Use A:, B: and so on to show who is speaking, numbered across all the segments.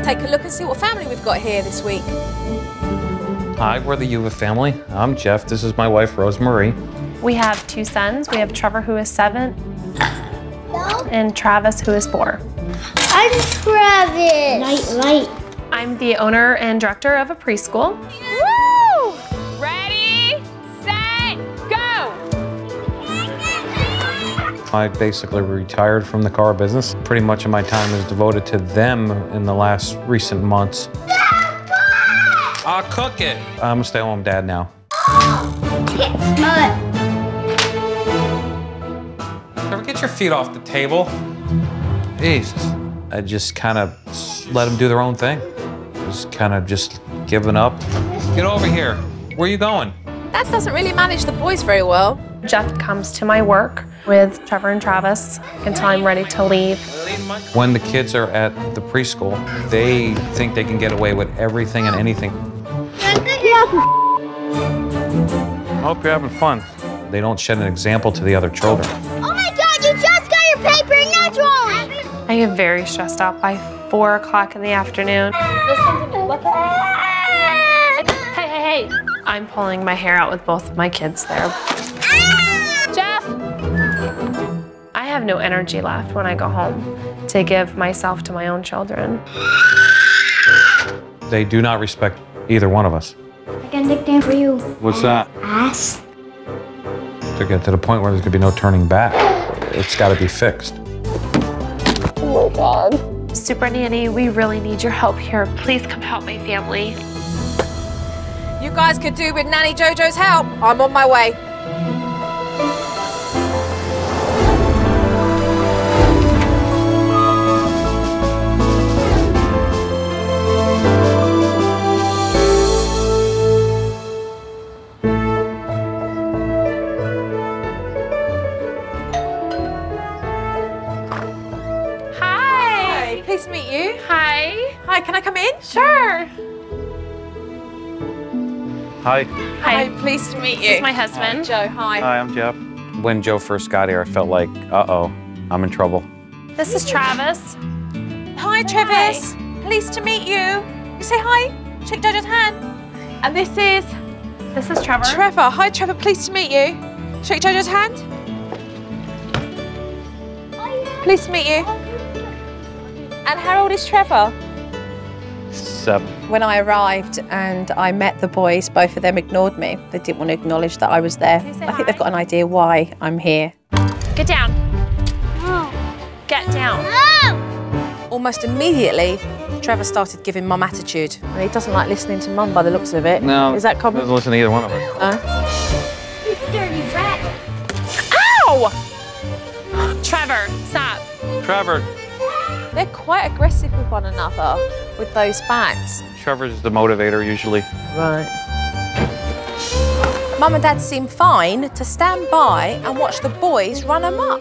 A: take a look and see what family we've got here this week.
B: Hi, we're the Uva family. I'm Jeff. This is my wife, Rosemary.
C: We have 2 sons. We have Trevor, who is 7, and Travis, who is 4.
D: I'm Travis. Light.
C: I'm the owner and director of a preschool.
A: Woo! Ready, set, go!
B: I basically retired from the car business. Pretty much of my time is devoted to them in the last recent months. I'll cook it. I'm a stay-at-home dad now. Ever get your feet off the table? Jesus. I just kind of let them do their own thing. Just giving up. Get over here. Where are you going?
A: Dad doesn't really manage the boys very well.
C: Jeff comes to my work with Trevor and Travis until I'm ready to leave.
B: When the kids are at the preschool, they think they can get away with everything and anything. I hope you're having fun. They don't shed an example to the other children.
D: Oh my God, you just got your paper and that's wrong!
C: I get very stressed out by 4 o'clock in the afternoon.
D: Listen to me, look at me.
C: Hey. I'm pulling my hair out with both of my kids there. Jeff! I have no energy left when I go home to give myself to my own children.
B: They do not respect either one of us.
D: I got a nickname for you.
B: What's that?
D: Ass.
B: To get to the point where there's gonna be no turning back. It's gotta be fixed.
C: Oh my God. Supernanny, we really need your help here. Please come help my family.
A: You guys could do with Nanny Jojo's help. I'm on my way.
C: Hi.
A: Pleased to meet you.
C: Hi.
A: Hi, can I come in?
C: Sure.
B: Hi.
A: Hi, pleased to meet you.
C: This is my husband.
A: Joe, hi.
B: Hi, I'm Jeff. When Joe first got here, I felt like, uh-oh, I'm in trouble.
C: This is Travis.
A: Hi, Travis. Pleased to meet you. You say hi. Shake Jojo's hand. And this is
C: Trevor.
A: Trevor. Hi, Trevor. Pleased to meet you. Shake Jojo's hand. Pleased to meet you. And how old is Trevor?
B: 7.
A: When I arrived and I met the boys, both of them ignored me. They didn't want to acknowledge that I was there. I think they've got an idea why I'm here.
C: Get down. Get down.
A: Almost immediately, Trevor started giving Mum attitude. And he doesn't like listening to Mum by the looks of it.
B: No,
A: is that common?
B: doesn't listen to either one of us.
D: You dirty rat.
C: Ow! Trevor, stop.
B: Trevor.
A: They're quite aggressive with one another with those bats.
B: Trevor's the motivator usually.
A: Right. Mum and Dad seem fine to stand by and watch the boys run amok.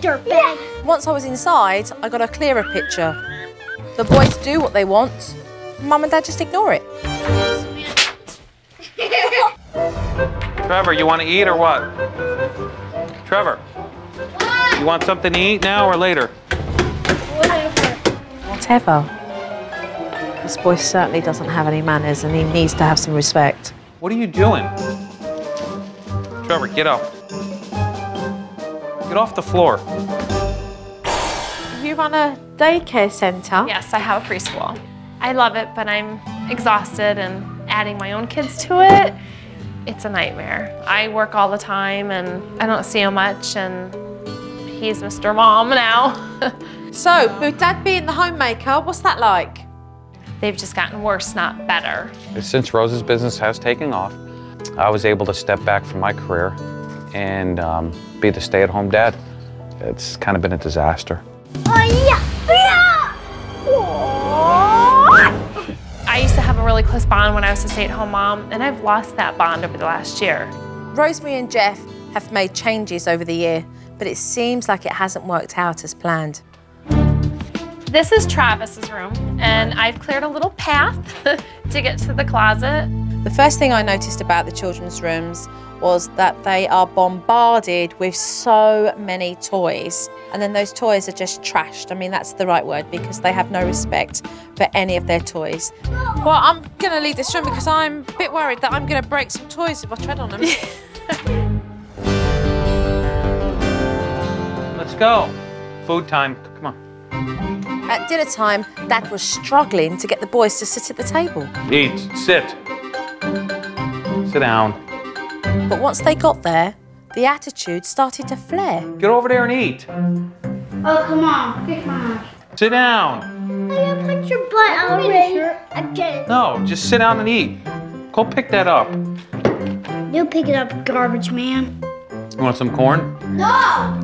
D: Dirtbag.
A: Once I was inside, I got a clearer picture. The boys do what they want. Mum and Dad just ignore it.
B: Trevor, you want to eat or what? Trevor, you want something to eat now or later?
A: Whatever. This boy certainly doesn't have any manners and he needs to have some respect.
B: What are you doing? Trevor, get up. Get off the floor.
A: You run a daycare centre?
C: Yes, I have a preschool. I love it, but I'm exhausted and adding my own kids to it, it's a nightmare. I work all the time and I don't see him much, and he's Mr. Mom now.
A: So, with Dad being the homemaker, what's that like?
C: They've just gotten worse, not better.
B: Since Rose's business has taken off, I was able to step back from my career and be the stay-at-home dad. It's kind of been a disaster.
C: I used to have a really close bond when I was a stay-at-home mom, and I've lost that bond over the last year.
A: Rosemary and Jeff have made changes over the year, but it seems like it hasn't worked out as planned.
C: This is Travis's room, and I've cleared a little path to get to the closet.
A: The first thing I noticed about the children's rooms was that they are bombarded with so many toys. And then those toys are just trashed. I mean, that's the right word, because they have no respect for any of their toys. Well, I'm going to leave this room because I'm a bit worried that I'm going to break some toys if I tread on them.
B: Let's go. Food time. Come on.
A: At dinner time, Dad was struggling to get the boys to sit at the table.
B: Eat. Sit. Sit down.
A: But once they got there, the attitude started to flare.
B: Get over there and eat.
D: Oh, come on. Kick my ass.
B: Sit down.
D: I punch your butt already. Again.
B: No, just sit down and eat. Go pick that up.
D: You pick it up, garbage man.
B: You want some corn?
D: No!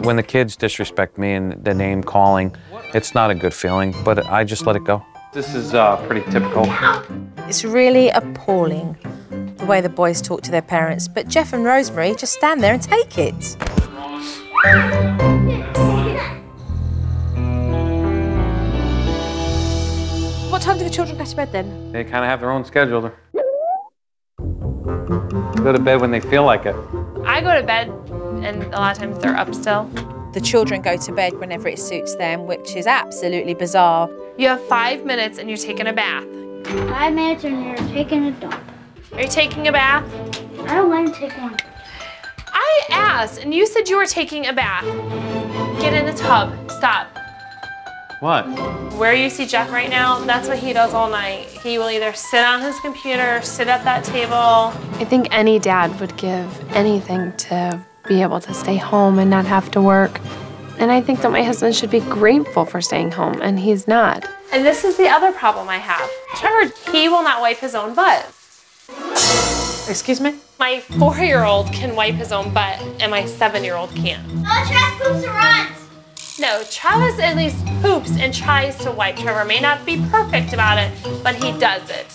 B: When the kids disrespect me and the name calling, it's not a good feeling, but I just let it go. This is pretty typical.
A: It's really appalling the way the boys talk to their parents, but Jeff and Rosemary just stand there and take it. What time do the children go to bed then?
B: They kind of have their own schedule. Go to bed when they feel like it.
C: I go to bed, and a lot of times they're up still.
A: The children go to bed whenever it suits them, which is absolutely bizarre.
C: You have 5 minutes and you're taking a bath.
D: 5 minutes and you're taking a dump.
C: Are you taking a bath?
D: I don't want to take one.
C: I asked, and you said you were taking a bath. Get in the tub. Stop.
B: What?
C: Where you see Jeff right now, that's what he does all night. He will either sit on his computer, sit at that table. I think any dad would give anything to be able to stay home and not have to work. And I think that my husband should be grateful for staying home, and he's not. And this is the other problem I have. Trevor, he will not wipe his own butt.
A: Excuse me?
C: My 4-year-old can wipe his own butt, and my 7-year-old can't.
D: No, Travis poops and runs.
C: No, Travis at least poops and tries to wipe. Trevor may not be perfect about it, but he does it.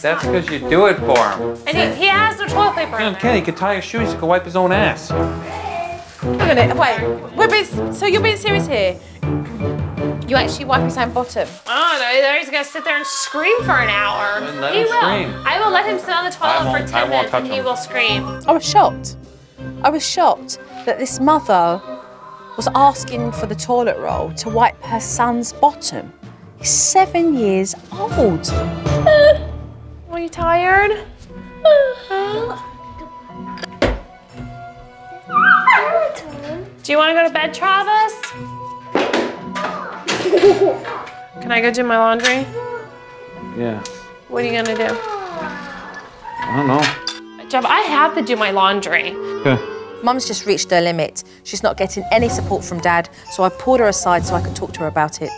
B: That's because you do it for him.
C: And he has the toilet paper in
B: Okay, he can tie his shoes, he can wipe his own ass.
A: Hang on a minute, wait. So you're being serious here? You actually wipe his own bottom?
C: Oh, no, he's gonna sit there and scream for an hour.
B: Then let
C: He
B: him
C: will.
B: scream.
C: I will let him sit on the toilet for 10 minutes and he
B: him.
C: will scream.
A: I was shocked. I was shocked that this mother was asking for the toilet roll to wipe her son's bottom. He's 7 years old.
C: Are you tired? Do you want to go to bed, Travis? Can I go do my laundry?
B: Yeah.
C: What are you gonna do?
B: I don't know.
C: Jeff, I have to do my laundry.
B: Okay.
A: Mum's just reached her limit. She's not getting any support from Dad, so I pulled her aside so I could talk to her about it.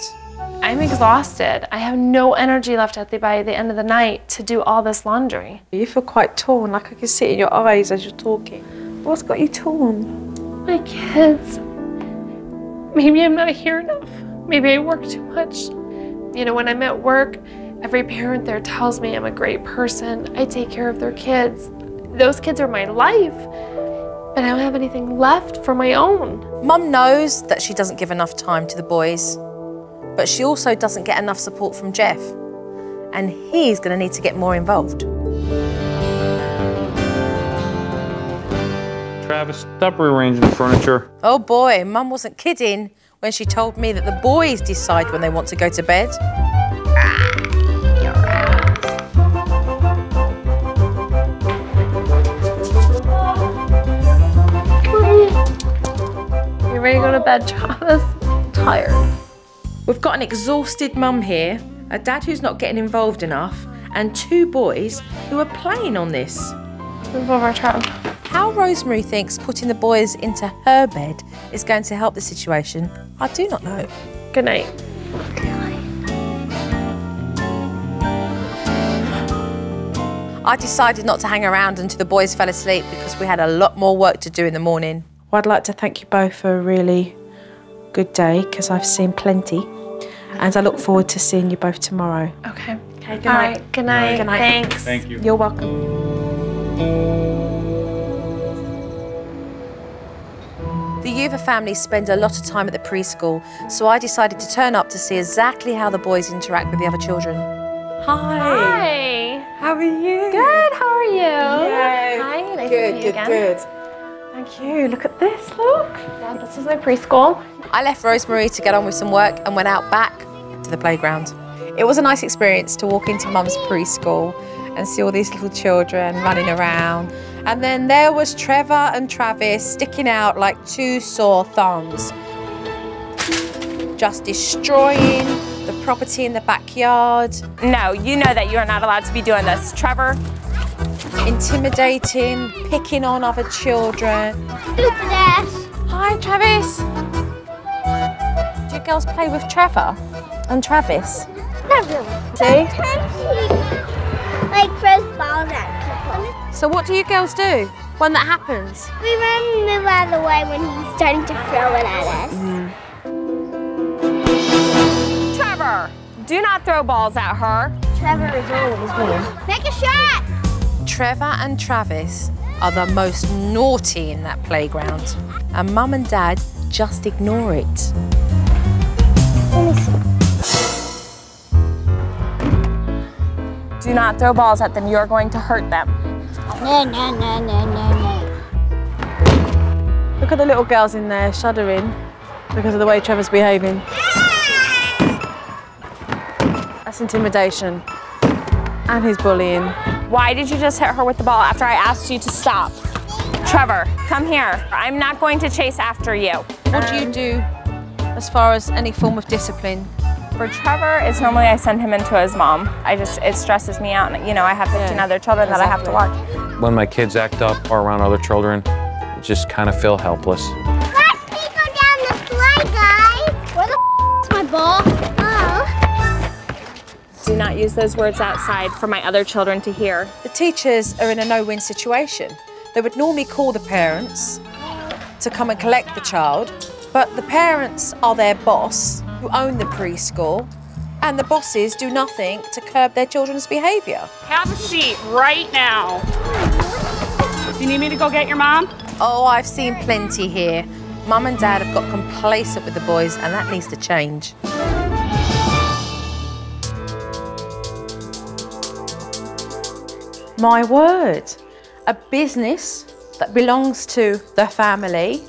C: I'm exhausted. I have no energy left by the end of the night to do all this laundry.
A: You feel quite torn, like I can see it in your eyes as you're talking. What's got you torn?
C: My kids. Maybe I'm not here enough. Maybe I work too much. You know, when I'm at work, every parent there tells me I'm a great person. I take care of their kids. Those kids are my life. But I don't have anything left for my own.
A: Mum knows that she doesn't give enough time to the boys, but she also doesn't get enough support from Jeff. And he's going to need to get more involved.
B: Travis, stop rearranging the furniture.
A: Oh boy, Mum wasn't kidding when she told me that the boys decide when they want to go to bed.
C: You ready to go to bed, Travis? I'm tired.
A: We've got an exhausted mum here, a dad who's not getting involved enough, and 2 boys who are playing on this.
C: Move over, Trav.
A: How Rosemary thinks putting the boys into her bed is going to help the situation, I do not know.
C: Good night.
A: I decided not to hang around until the boys fell asleep because we had a lot more work to do in the morning.
E: Well, I'd like to thank you both for a really good day, because I've seen plenty. And I look forward to seeing you both tomorrow.
C: Okay.
A: Okay, good
C: All
A: night.
C: right. Good night.
A: Good night.
C: Thanks.
B: Thank you.
A: You're welcome. The Uva family spend a lot of time at the preschool, so I decided to turn up to see exactly how the boys interact with the other children. Hi.
C: Hi.
E: How are you?
C: Good, how are you?
E: Yay.
C: Hi, nice
E: Good,
C: to meet you
E: good,
C: again.
E: good. Thank you. Look at this, look.
C: Yeah, this is my preschool.
A: I left Rosemary to get on with some work and went out back to the playground. It was a nice experience to walk into Mum's preschool and see all these little children running around. And then there was Trevor and Travis sticking out like two sore thumbs, just destroying the property in the backyard.
F: No, you know that you are not allowed to be doing this. Trevor.
A: Intimidating, picking on other children.
D: Look at that.
A: Hi, Travis. Do you girls play with Trevor and Travis?
D: Not really.
A: See?
D: Sometimes he like throws balls at people.
A: So what do you girls do when that happens?
D: We run and move out of the way when he's starting to throw it at us.
F: Trevor, do not throw balls at her.
D: Trevor is always mean. Make a shot!
A: Trevor and Travis are the most naughty in that playground, and Mum and Dad just ignore it.
F: Do not throw balls at them. You are going to hurt them.
D: No, no, no, no, no, no.
E: Look at the little girls in there shuddering because of the way Trevor's behaving. That's intimidation. And he's bullying.
F: Why did you just hit her with the ball after I asked you to stop? Trevor, come here. I'm not going to chase after you.
A: What do you do as far as any form of discipline?
F: For Trevor, it's normally I send him into his mom. It stresses me out. You know, I have 15 other children that I have to watch.
B: When my kids act up or around other children, I just kind of feel helpless.
D: Let me go down the slide, guys. Where the is my ball? Oh.
F: Do not use those words outside for my other children to hear.
A: The teachers are in a no-win situation. They would normally call the parents to come and collect the child, but the parents are their boss, who own the preschool, and the bosses do nothing to curb their children's behaviour.
G: Have a seat right now. Do you need me to go get your mom?
A: Oh, I've seen plenty here. Mum and Dad have got complacent with the boys, and that needs to change. My word, a business that belongs to the family,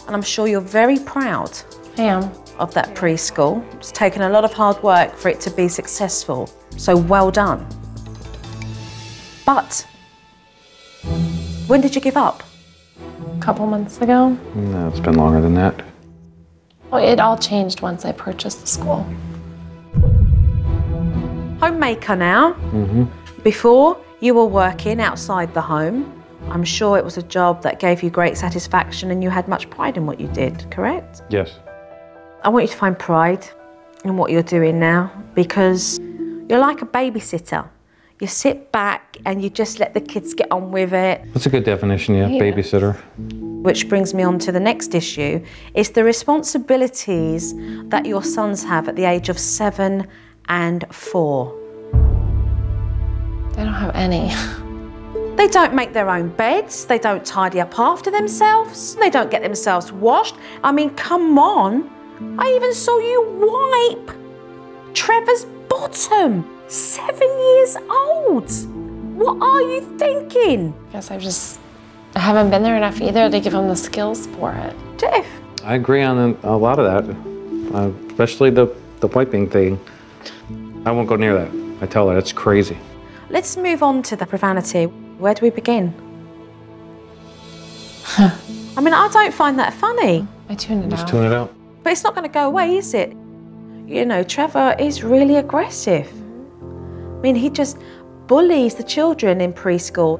A: and I'm sure you're very proud
C: I am.
A: of that preschool. It's taken a lot of hard work for it to be successful, so well done. But when did you give up?
C: A couple months ago.
B: No, it's been longer than that.
C: Well, it all changed once I purchased the school.
A: Homemaker now. Before, you were working outside the home. I'm sure it was a job that gave you great satisfaction and you had much pride in what you did, correct?
B: Yes.
A: I want you to find pride in what you're doing now because you're like a babysitter. You sit back and you just let the kids get on with it.
B: That's a good definition, yeah, babysitter.
A: Which brings me on to the next issue. It's the responsibilities that your sons have at the age of 7 and 4.
C: They don't have any.
A: They don't make their own beds. They don't tidy up after themselves. They don't get themselves washed. I mean, come on. I even saw you wipe Trevor's bottom. 7 years old. What are you thinking?
C: I guess I haven't been there enough either to give them the skills for it.
A: Jeff.
B: I agree on a lot of that, especially the wiping thing. I won't go near that. I tell her, it's crazy.
A: Let's move on to the profanity. Where do we begin? I mean, I don't find that funny.
C: I tuned it
B: Just
C: out.
B: tune it out.
A: But it's not going to go away, is it? You know, Trevor is really aggressive. I mean, he just bullies the children in preschool.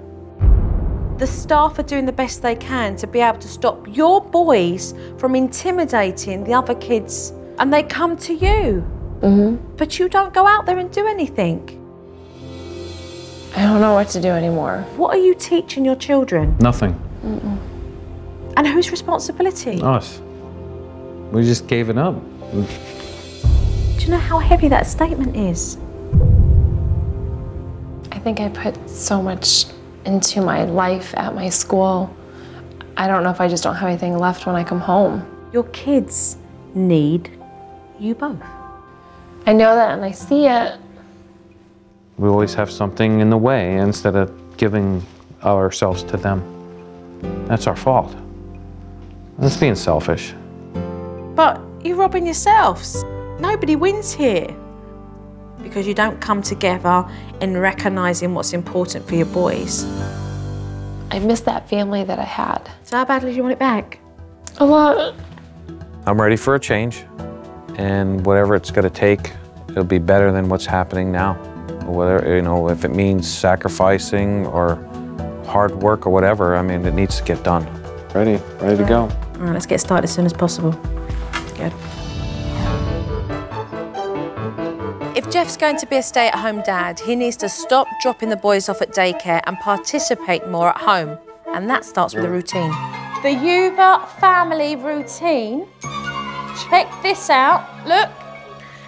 A: The staff are doing the best they can to be able to stop your boys from intimidating the other kids, and they come to you. But you don't go out there and do anything.
C: I don't know what to do anymore.
A: What are you teaching your children?
B: Nothing.
A: And whose responsibility?
B: Us. We just gave it up.
A: Do you know how heavy that statement is?
C: I think I put so much into my life at my school. I don't know if I just don't have anything left when I come home.
A: Your kids need you both.
C: I know that and I see it,
B: We always have something in the way instead of giving ourselves to them. That's our fault. That's being selfish.
E: But you're robbing yourselves. Nobody wins here. Because you don't come together in recognising what's important for your boys.
C: I miss that family that I had.
E: So how badly do you want it back?
C: A lot.
B: I'm ready for a change, and whatever it's going to take, it'll be better than what's happening now. Whether, you know, if it means sacrificing or hard work or whatever, I mean, it needs to get done. Ready to go.
E: All right, let's get started as soon as possible. Good.
A: If Jeff's going to be a stay-at-home dad, he needs to stop dropping the boys off at daycare and participate more at home. And that starts with a routine.
E: The Uva Family routine. Check this out. Look.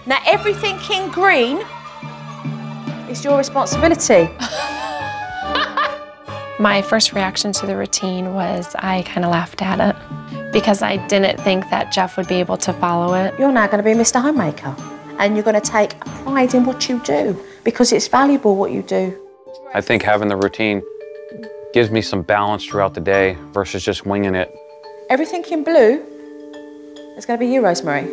E: Now, everything in green is your responsibility.
C: My first reaction to the routine was I kind of laughed at it because I didn't think that Jeff would be able to follow it.
E: You're now going to be Mr. Homemaker, and you're going to take pride in what you do because it's valuable what you do.
B: I think having the routine gives me some balance throughout the day versus just winging it.
E: Everything in blue is going to be you, Rosemary.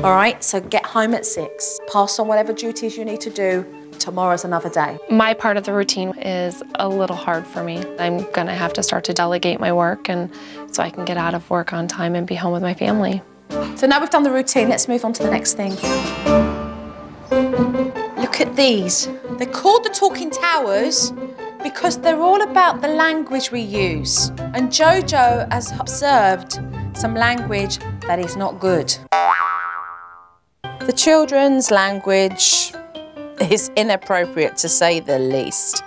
E: All right, so get home at 6. Pass on whatever duties you need to do. Tomorrow's another day.
C: My part of the routine is a little hard for me. I'm gonna have to start to delegate my work and so I can get out of work on time and be home with my family.
E: So now we've done the routine, let's move on to the next thing. Look at these. They're called the Talking Towers because they're all about the language we use. And Jojo has observed some language that is not good. The children's language is inappropriate, to say the least.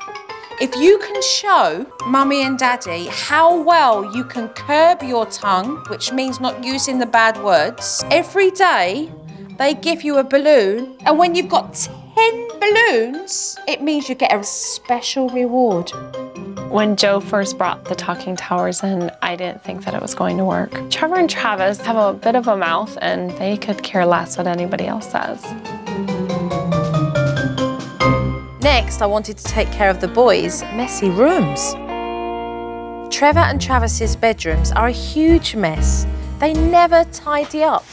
E: If you can show Mummy and Daddy how well you can curb your tongue, which means not using the bad words, every day they give you a balloon, and when you've got 10 balloons, it means you get a special reward.
C: When Joe first brought the Talking Towers in, I didn't think that it was going to work. Trevor and Travis have a bit of a mouth and they could care less what anybody else says.
A: Next, I wanted to take care of the boys' messy rooms. Trevor and Travis's bedrooms are a huge mess. They never tidy up.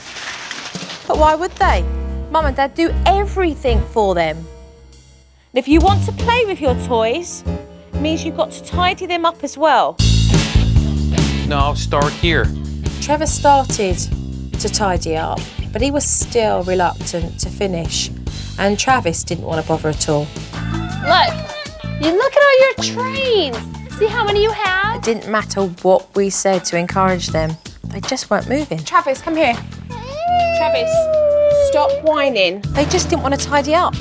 A: But why would they? Mum and Dad do everything for them. And if you want to play with your toys, it means you've got to tidy them up as well.
B: No, start here.
A: Trevor started to tidy up, but he was still reluctant to finish. And Travis didn't want to bother at all.
F: Look, you look at all your trains. See how many you have?
A: It didn't matter what we said to encourage them. They just weren't moving.
E: Travis, come here. Travis, stop whining.
A: They just didn't want to tidy up.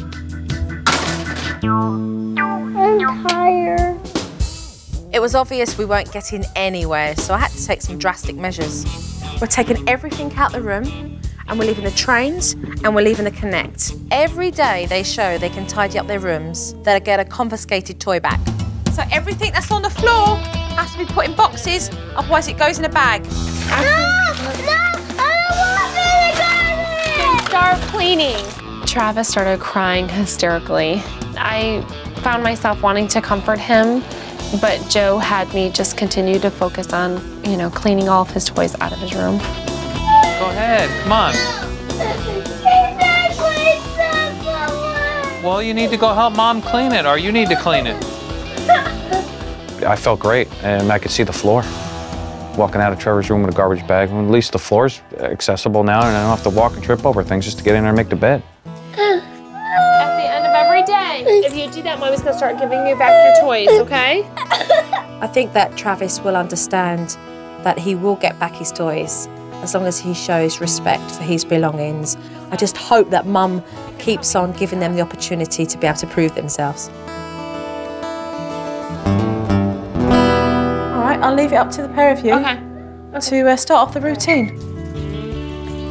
D: I'm tired.
A: It was obvious we weren't getting anywhere, so I had to take some drastic measures.
E: We're taking everything out the room, and we're leaving the trains, and we're leaving the Connect.
A: Every day they show they can tidy up their rooms, they'll get a confiscated toy back.
E: So everything that's on the floor has to be put in boxes, otherwise it goes in a bag.
D: No, I don't want to
C: Start cleaning. Travis started crying hysterically. I found myself wanting to comfort him, but Joe had me just continue to focus on, cleaning all of his toys out of his room.
B: Go ahead, come on. Well, you need to go help Mom clean it, or you need to clean it. I felt great, and I could see the floor. Walking out of Trevor's room with a garbage bag, at least the floor's accessible now, and I don't have to walk and trip over things just to get in there and make the bed.
C: At the end of every day, if you do that, Mommy's gonna start giving you back your toys, okay?
A: I think that Travis will understand that he will get back his toys as long as he shows respect for his belongings. I just hope that Mum keeps on giving them the opportunity to be able to prove themselves.
E: All right, I'll leave it up to the pair of you to start off the routine.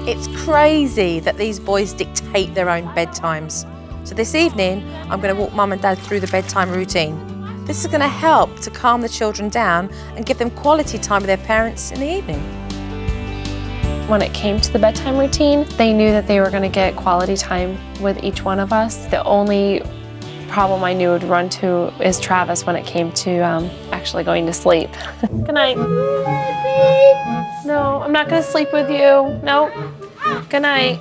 A: It's crazy that these boys dictate their own bedtimes. So this evening, I'm going to walk Mum and Dad through the bedtime routine. This is going to help to calm the children down and give them quality time with their parents in the evening.
C: When it came to the bedtime routine, they knew that they were going to get quality time with each one of us. The only problem I knew would run to is Travis when it came to actually going to sleep. Good night. No, I'm not going to sleep with you. Nope. Good night.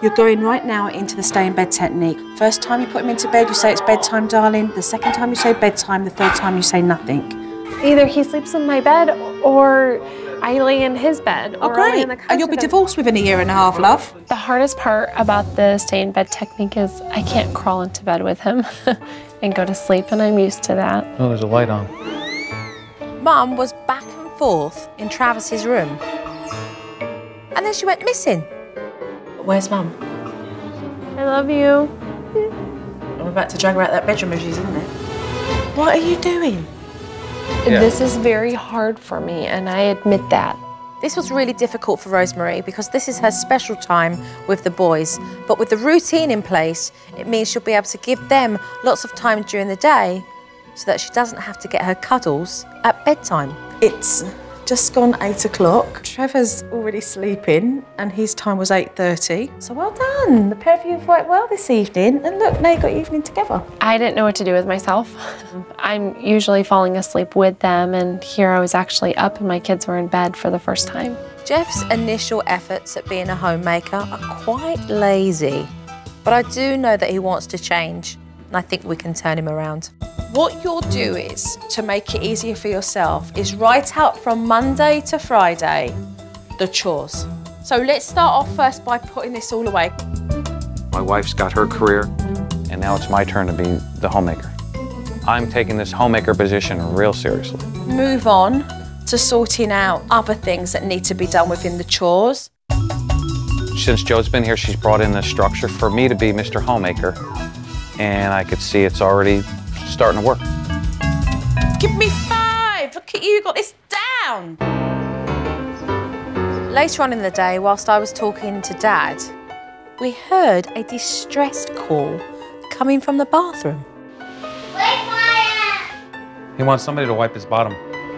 E: You're going right now into the stay in bed technique. First time you put him into bed, you say it's bedtime, darling. The second time you say bedtime, the third time you say nothing.
C: Either he sleeps in my bed or I lay in his bed.
E: Oh, great. And you'll be divorced within a year and a half, love.
C: The hardest part about the stay in bed technique is I can't crawl into bed with him and go to sleep, and I'm used to that.
B: Oh, there's a light on.
A: Mum was back and forth in Travis's room. And then she went missing. Where's Mum?
C: I love you.
E: I'm about to drag her out that bedroom if she's in there. What are you doing?
B: Yeah.
C: This is very hard for me, and I admit that.
A: This was really difficult for Rosemary because this is her special time with the boys. But with the routine in place, it means she'll be able to give them lots of time during the day so that she doesn't have to get her cuddles at bedtime.
E: It's just gone 8 o'clock. Trevor's already sleeping and his time was 8:30. So well done. The pair of you have worked well this evening. And look, now you've got evening together.
C: I didn't know what to do with myself. I'm usually falling asleep with them, and here I was actually up and my kids were in bed for the first time.
A: Jeff's initial efforts at being a homemaker are quite lazy, but I do know that he wants to change, and I think we can turn him around.
E: What you'll do is, to make it easier for yourself, is write out from Monday to Friday the chores. So let's start off first by putting this all away.
B: My wife's got her career, and now it's my turn to be the homemaker. I'm taking this homemaker position real seriously.
E: Move on to sorting out other things that need to be done within the chores.
B: Since Joe's been here, she's brought in this structure for me to be Mr. Homemaker, and I could see it's already starting to work.
E: Give me 5. Look at you, got this down.
A: Later on in the day, whilst I was talking to Dad, we heard a distressed call coming from the bathroom.
B: He wants somebody to wipe his bottom.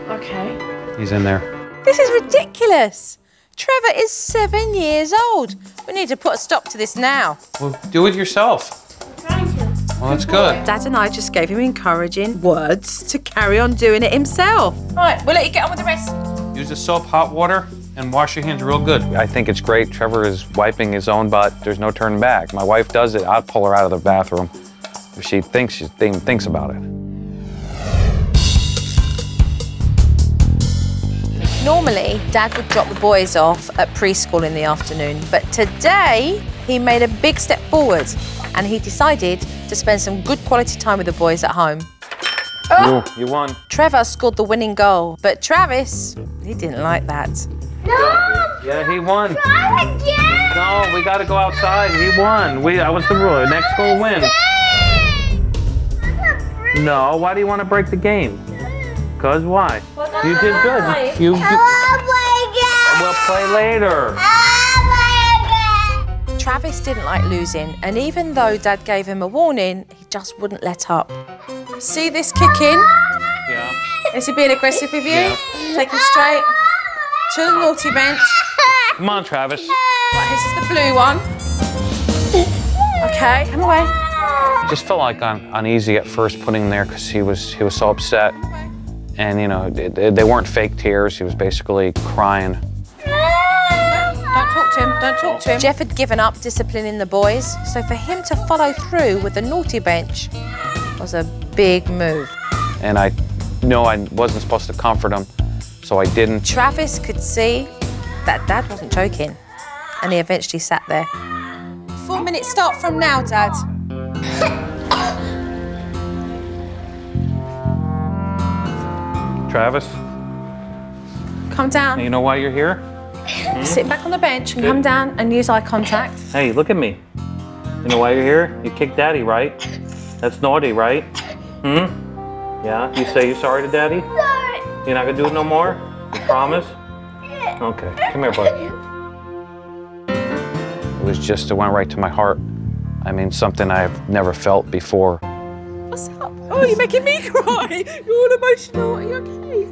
E: Okay.
B: He's in there.
A: This is ridiculous. Trevor is 7 years old. We need to put a stop to this now.
B: Well, do it yourself. Well, that's good.
A: Dad and I just gave him encouraging words to carry on doing it himself.
E: Right, we'll let you get on with the rest.
B: Use the soap, hot water, and wash your hands real good. I think it's great. Trevor is wiping his own butt. There's no turning back. My wife does it. I'd pull her out of the bathroom if she thinks about it.
A: Normally, Dad would drop the boys off at preschool in the afternoon, but today he made a big step forward and he decided to spend some good quality time with the boys at home.
B: Oh, you won.
A: Trevor scored the winning goal, but Travis, he didn't like that.
D: No!
B: Yeah, he won.
D: Try again!
B: No, we got to go outside. He won. That was the rule. Next goal wins. No, why do you want to break the game? Because why? You did good.
D: I wanna play again!
B: We'll play later.
A: Travis didn't like losing, and even though Dad gave him a warning, he just wouldn't let up.
E: See this kick in?
B: Yeah.
E: Is he being aggressive with you?
B: Yeah.
E: Take him straight to the naughty bench.
B: Come on, Travis.
E: Right, this is the blue one. Okay, come away.
B: I just felt like uneasy at first putting him there because he was so upset. And, you know, they weren't fake tears. He was basically crying.
E: Don't talk to him, don't talk to him.
A: Jeff had given up disciplining the boys, so for him to follow through with the naughty bench was a big move.
B: And I know I wasn't supposed to comfort him, so I didn't.
A: Travis could see that Dad wasn't joking, and he eventually sat there.
E: 4 minutes start from now, Dad.
B: Travis,
E: Come down.
B: you know why you're here?
E: Sit back on the bench and
B: Good.
E: come down and use eye contact.
B: Hey, look at me. You know why you're here? You kicked Daddy, right? That's naughty, right? Yeah? You say you're sorry to Daddy?
D: Sorry.
B: You're not gonna do it no more? You promise? Okay, come here, bud. It was just, it went right to my heart. I mean, something I've never felt before.
E: What's up? Oh, you're making me cry. You're all emotional. Are you okay?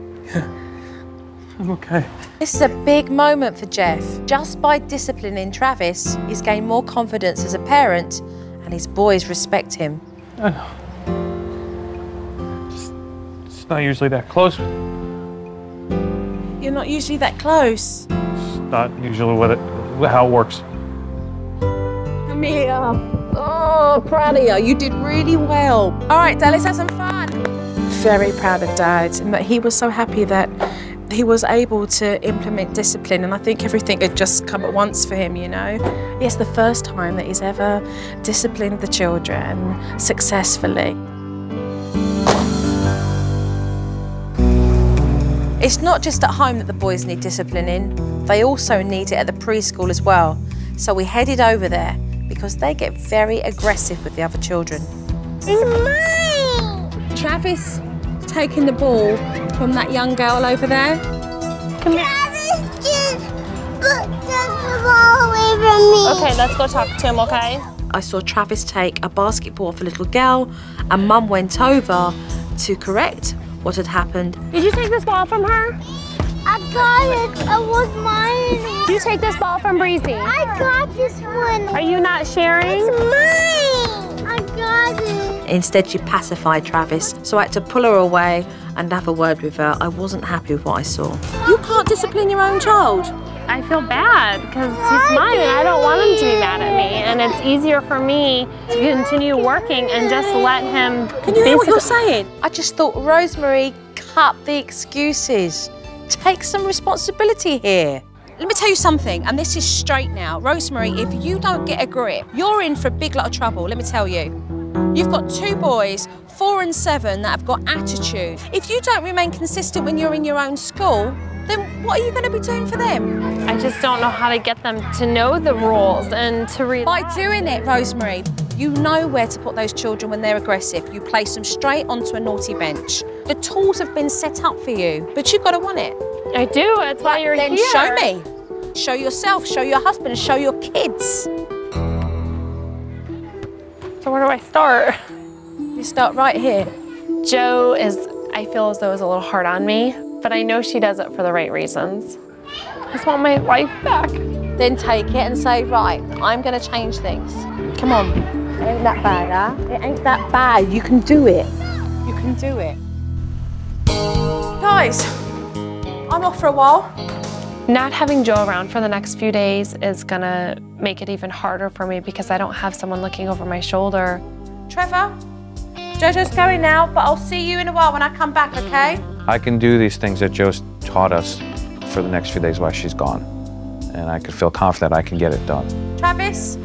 B: I'm okay.
A: This is a big moment for Jeff. Just by disciplining Travis, he's gained more confidence as a parent and his boys respect him.
B: I know. It's not usually that close.
A: You're not usually that close.
B: It's not usually how it works.
A: Come here. Oh, proud of you. You did really well. All right, Dad, let's have some fun. Very proud of Dad, and that he was so happy that he was able to implement discipline, and I think everything had just come at once for him, you know. It's the first time that he's ever disciplined the children successfully. It's not just at home that the boys need disciplining, they also need it at the preschool as well. So we headed over there because they get very aggressive with the other children.
D: It's mine!
A: Travis is taking the ball from that young girl over there.
D: Travis just took the ball away from me.
F: Okay, let's go talk to him, okay?
A: I saw Travis take a basketball off a little girl and Mum went over to correct what had happened.
F: Did you take this ball from her?
D: I got it. It was mine.
F: Did you take this ball from Breezy?
D: I got this one.
F: Are you not sharing?
D: It's mine. I got it.
A: Instead, she pacified Travis, so I had to pull her away and have a word with her. I wasn't happy with what I saw. You can't discipline your own child.
F: I feel bad because he's mine and I don't want him to be mad at me. And it's easier for me to continue working and just let him.
A: Can you hear what you're saying? I just thought, Rosemary, cut the excuses. Take some responsibility here. Let me tell you something, and this is straight now. Rosemary, if you don't get a grip, you're in for a big lot of trouble, let me tell you. You've got 2 boys, 4 and 7, that have got attitude. If you don't remain consistent when you're in your own school, then what are you going to be doing for them?
F: I just don't know how to get them to know the rules and to read.
A: By doing it, Rosemary, you know where to put those children when they're aggressive. You place them straight onto a naughty bench. The tools have been set up for you, but you've got to want it.
F: I do, that's why you're
A: then
F: here.
A: Show me. Show yourself, show your husband, show your kids.
F: So where do I start?
A: You start right here.
F: Jo is, I feel as though, is a little hard on me, but I know she does it for the right reasons. I just want my life back.
A: Then take it and say, right, I'm going to change things. Come on. It ain't that bad, huh? It ain't that bad. You can do it. You can do it. Guys, I'm off for a while.
F: Not having Jo around for the next few days is gonna make it even harder for me because I don't have someone looking over my shoulder.
A: Trevor, Jojo's going now, but I'll see you in a while when I come back, okay?
B: I can do these things that Jo's taught us for the next few days while she's gone. And I could feel confident I can get it done.
A: Travis,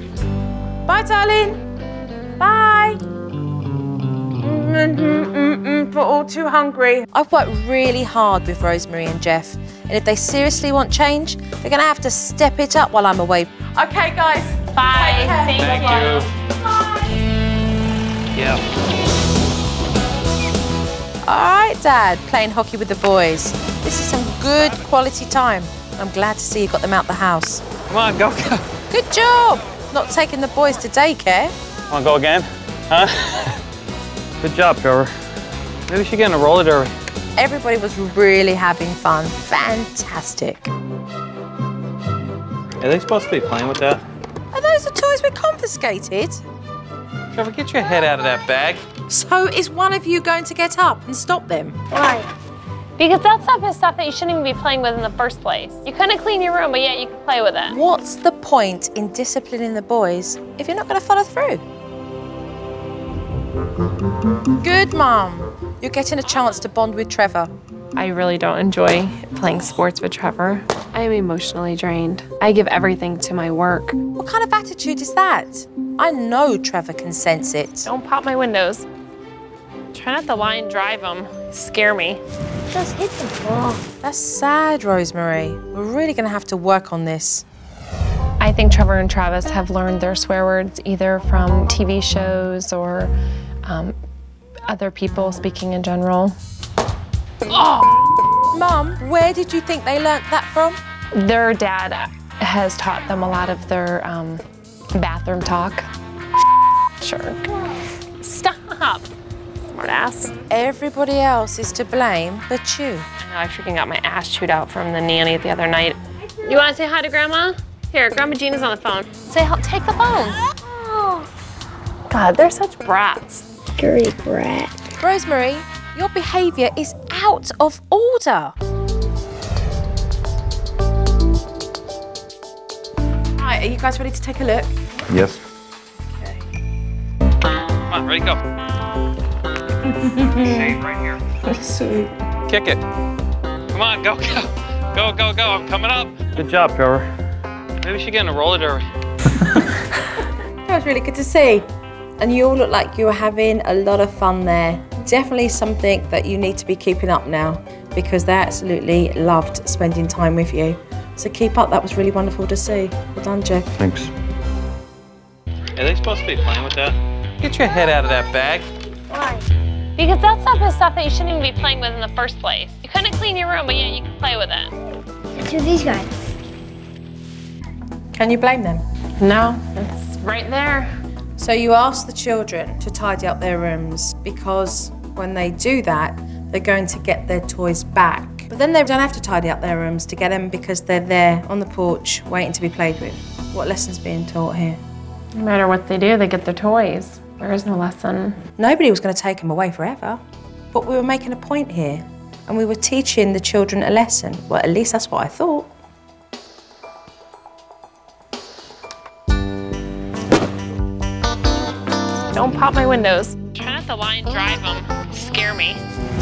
A: bye, darling. Bye. But all too hungry. I've worked really hard with Rosemary and Jeff, and if they seriously want change, they're gonna have to step it up while I'm away. Okay, guys.
F: Bye. Thank you.
A: Bye.
B: Yeah.
A: All right, Dad, playing hockey with the boys. This is some good quality time. I'm glad to see you got them out the house.
B: Come on, go.
A: Good job. Not taking the boys to daycare.
B: Want to go again? Huh? Good job, Trevor. Maybe we should get in a roller derby.
A: Everybody was really having fun. Fantastic.
B: Are they supposed to be playing with that?
A: Are those the toys we confiscated?
B: Trevor, get your head out of that bag.
A: So is one of you going to get up and stop them?
F: Why? Because that stuff is stuff that you shouldn't even be playing with in the first place. You couldn't clean your room, but yet you can play with it.
A: What's the point in disciplining the boys if you're not going to follow through? Good, Mum. You're getting a chance to bond with Trevor.
F: I really don't enjoy playing sports with Trevor. I am emotionally drained. I give everything to my work.
A: What kind of attitude is that? I know Trevor can sense it.
F: Don't pop my windows. Try not to lie and drive them. Scare me.
D: Just hit the ball.
A: That's sad, Rosemary. We're really going to have to work on this.
F: I think Trevor and Travis have learned their swear words either from TV shows or other people speaking in general.
A: Oh! Mum, where did you think they learnt that from?
F: Their dad has taught them a lot of their bathroom talk. Sure. Stop. Smart ass.
A: Everybody else is to blame but you.
C: I freaking got my ass chewed out from the nanny the other night. You want to say hi to Grandma? Here, Grandma Jean is on the phone. Say, take the phone. Oh. God, they're such brats.
D: Dirty brat.
E: Rosemary, your behaviour is out of order. Right, are you guys ready to take a look?
B: Yes. Okay. Come on, ready, go. Shade right here.
E: Sweet.
B: Kick it. Come on, go, go. Go, go, go. I'm coming up. Good job, Trevor. Maybe we should get in a roller derby.
E: That was really good to see. And you all look like you were having a lot of fun there. Definitely something that you need to be keeping up now because they absolutely loved spending time with you. So keep up, that was really wonderful to see. Well done, Jeff.
B: Thanks. Are they supposed to be playing with that? Get your head out of that bag.
D: Why?
C: Because that stuff is stuff that you shouldn't even be playing with in the first place. You couldn't clean your room, but yet you can play with it.
D: To these guys.
E: Can you blame them?
C: No, it's right there.
E: So you ask the children to tidy up their rooms because when they do that, they're going to get their toys back. But then they don't have to tidy up their rooms to get them because they're there on the porch waiting to be played with. What lesson's being taught here?
C: No matter what they do, they get their toys. There is no lesson.
E: Nobody was going to take them away forever. But we were making a point here and we were teaching the children a lesson. Well, at least that's what I thought.
C: Don't pop my windows. Try not to line drive them. Scare me.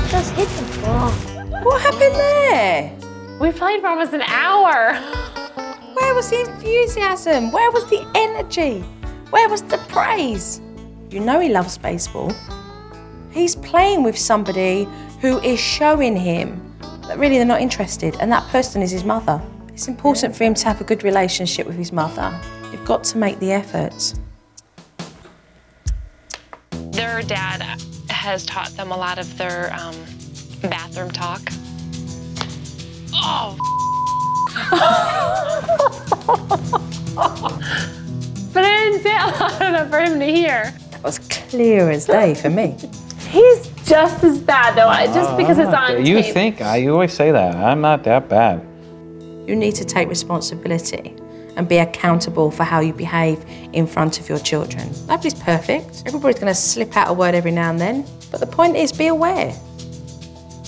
D: Just hit the ball.
E: What happened there?
C: We played for almost an hour.
E: Where was the enthusiasm? Where was the energy? Where was the praise? You know he loves baseball. He's playing with somebody who is showing him that really they're not interested, and that person is his mother. It's important for him to have a good relationship with his mother. You've got to make the effort.
F: Their dad has taught them a lot of their bathroom talk. Oh.
C: But I didn't say it loud enough for him to hear.
E: That was clear as day for me.
C: He's just as bad though, just because it's on
B: You
C: tape.
B: think, you always say that. I'm not that bad.
E: You need to take responsibility and be accountable for how you behave in front of your children. Nobody's perfect. Everybody's going to slip out a word every now and then. But the point is, be aware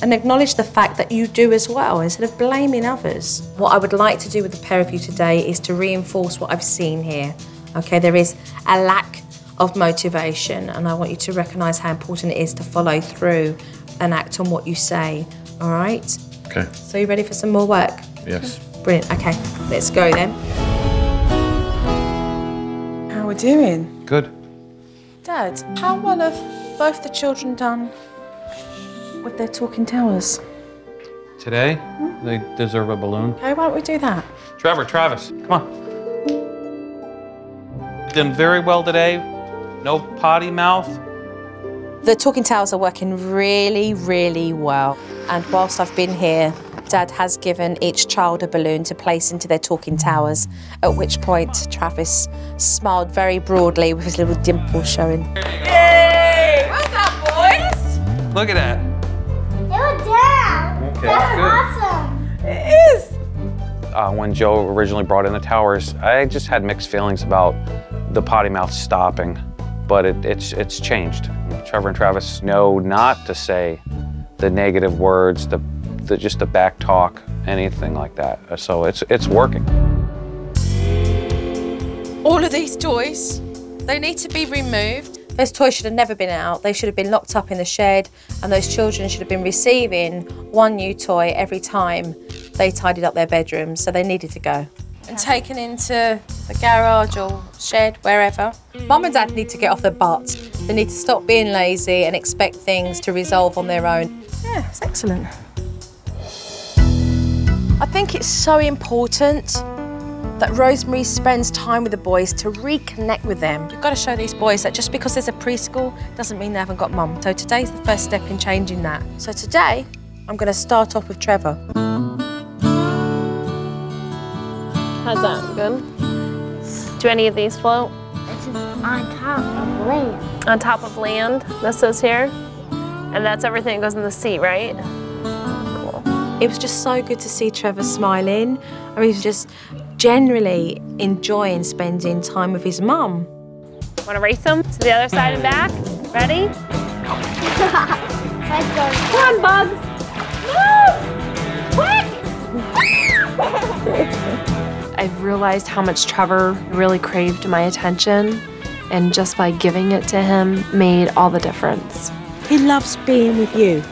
E: and acknowledge the fact that you do as well, instead of blaming others. What I would like to do with the pair of you today is to reinforce what I've seen here. Okay, there is a lack of motivation, and I want you to recognise how important it is to follow through and act on what you say, all right?
B: Okay.
E: So you ready for some more work?
B: Yes.
E: Brilliant, okay, let's go then. How we doing?
B: Good.
E: Dad, how well have both the children done with their talking towers?
B: Today, they deserve a balloon.
E: Okay, why don't we do that?
B: Trevor, Travis, come on. Done very well today. No potty mouth.
E: The talking towers are working really, really well. And whilst I've been here, Dad has given each child a balloon to place into their talking towers, at which point Travis smiled very broadly with his little dimple showing. Yay! Well done, boys!
B: Look at that.
D: They were down.
B: Okay,
D: That's
B: good.
D: awesome.
E: It is!
B: When Joe originally brought in the towers, I just had mixed feelings about the potty mouth stopping, but it's changed. Trevor and Travis know not to say the negative words, just the back talk, anything like that. So it's working.
E: All of these toys, they need to be removed. Those toys should have never been out. They should have been locked up in the shed, and those children should have been receiving one new toy every time they tidied up their bedrooms, so they needed to go. And taken into the garage or shed, wherever. Mum and Dad need to get off their butts. They need to stop being lazy and expect things to resolve on their own. Yeah, it's excellent. I think it's so important that Rosemary spends time with the boys to reconnect with them. You've got to show these boys that just because there's a preschool doesn't mean they haven't got mum. So today's the first step in changing that. So today, I'm going to start off with Trevor.
C: How's that? Good? Do any of these float?
D: This is on top of land.
C: On top of land, this is here. And that's everything that goes in the seat, right? Cool.
E: It was just so good to see Trevor smiling. I mean, he was just generally enjoying spending time with his mum.
C: Want to race them to the other side and back? Ready?
D: Let's go.
C: Come on, Bugs. Move! I've realized how much Trevor really craved my attention, and just by giving it to him made all the difference.
E: He loves being with you.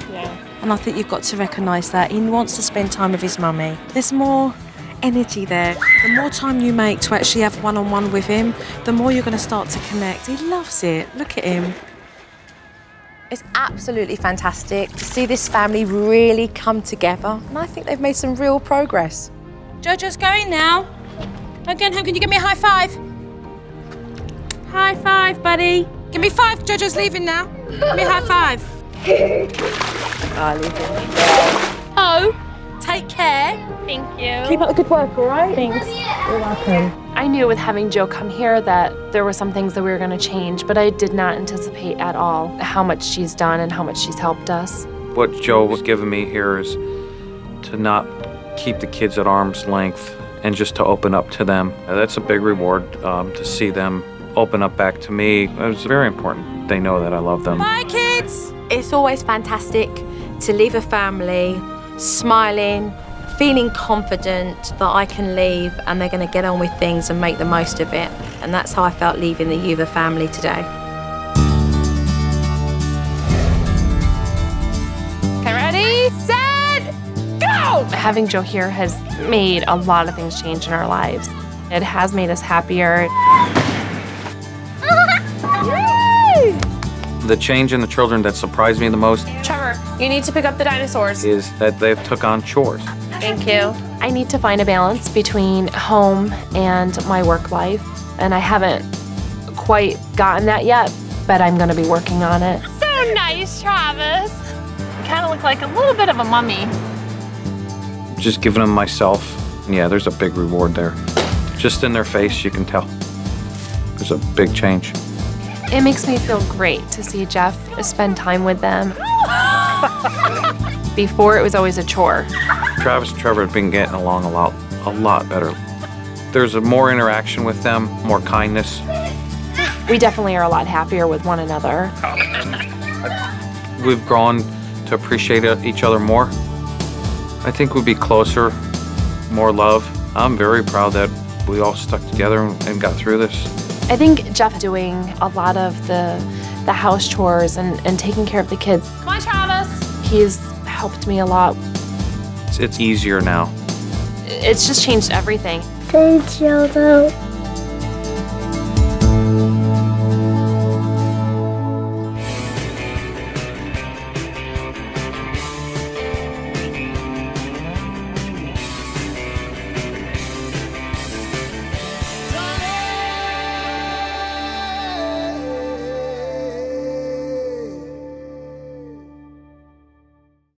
E: And I think you've got to recognise that. He wants to spend time with his mummy. There's more energy there. The more time you make to actually have one-on-one with him, the more you're going to start to connect. He loves it. Look at him. It's absolutely fantastic to see this family really come together. And I think they've made some real progress. Jojo's going now. Again, can you give me a high five? High five, buddy. Give me 5. Jojo's leaving now. Give me a high five. Oh, take care.
C: Thank you.
E: Keep up the good work, all right?
C: Thanks.
E: You're welcome.
F: I knew with having Joe come here that there were some things that we were going to change, but I did not anticipate at all how much she's done and how much she's helped us.
B: What Joe was giving me here is to not keep the kids at arm's length and just to open up to them. That's a big reward to see them open up back to me. It's very important. They know that I love them.
E: Bye, kids. It's always fantastic to leave a family smiling, feeling confident that I can leave and they're going to get on with things and make the most of it. And that's how I felt leaving the Uva family today.
C: Okay, ready, set, go!
F: Having Joe here has made a lot of things change in our lives. It has made us happier.
B: The change in the children that surprised me the most
C: Trevor, you need to pick up the dinosaurs.
B: is that they've took on chores.
C: Thank you.
F: I need to find a balance between home and my work life, and I haven't quite gotten that yet, but I'm going to be working on it.
C: So nice, Travis. You kind of look like a little bit of a mummy.
B: Just giving them myself. Yeah, there's a big reward there. Just in their face, you can tell. There's a big change.
F: It makes me feel great to see Jeff spend time with them. Before, it was always a chore.
B: Travis and Trevor have been getting along a lot better. There's more interaction with them, more kindness.
F: We definitely are a lot happier with one another.
B: We've grown to appreciate each other more. I think we'd be closer, more love. I'm very proud that we all stuck together and got through this.
F: I think Jeff doing a lot of the house chores and taking care of the kids.
C: Come on, Travis.
F: He's helped me a lot.
B: It's easier now.
F: It's just changed everything.
D: Thanks, Jojo.